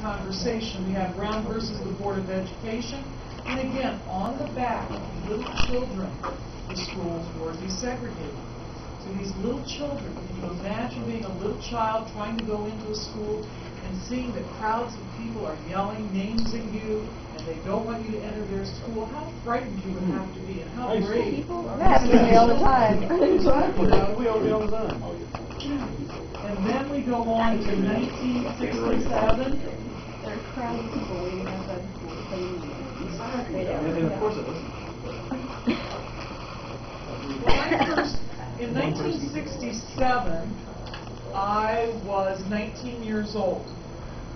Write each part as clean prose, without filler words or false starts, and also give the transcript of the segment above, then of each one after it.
conversation. We have Brown versus the Board of Education. And again, on the back, little children, the schools were desegregated. So these little children, can you imagine being a little child trying to go into a school and seeing that crowds of people are yelling names at you and they don't want you to enter their school? How frightened you would have to be, and how brave. That happens to me all the time. Exactly. We all the time. And then we go on to 1967. There are crowds of people waiting outside school. And of course it was. In 1967, I was 19 years old,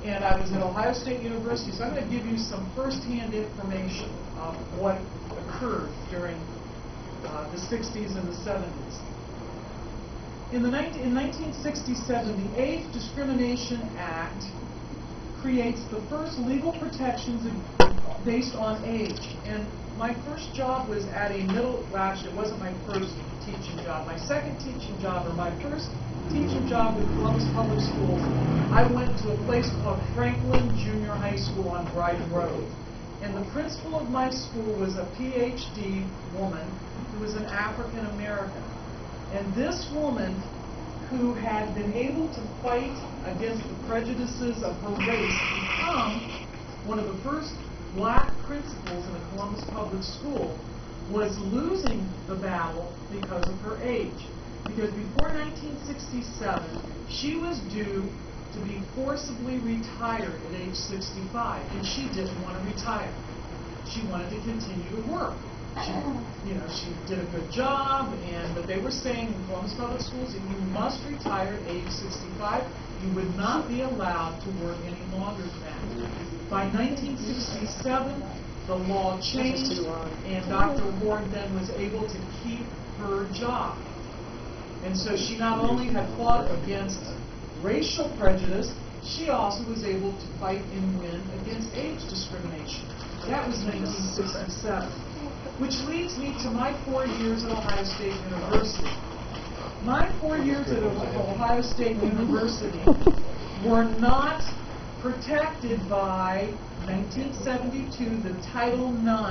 and I was at Ohio State University, so I'm going to give you some first-hand information of what occurred during the 60s and the 70s. In 1967, the Age Discrimination Act creates the first legal protections based on age. And my first job was at a actually it wasn't my first teaching job. My second teaching job, or my first teaching job with Columbus Public Schools, I went to a place called Franklin Junior High School on Brighton Road. And the principal of my school was a PhD woman who was an African American. And this woman, who had been able to fight against the prejudices of her race, become one of the first black principals in a Columbus Public School, was losing the battle because of her age. Because before 1967, she was due to be forcibly retired at age 65, and she didn't want to retire. She wanted to continue to work. She did a good job, but they were saying in Columbus Public Schools that you must retire at age 65. You would not be allowed to work any longer than that. By 1967, the law changed, and Dr. Ward then was able to keep her job. And so she not only had fought against racial prejudice, she also was able to fight and win against age discrimination. That was 1967. Which leads me to my 4 years at Ohio State University. My 4 years at Ohio State University were not protected by 1972, the Title IX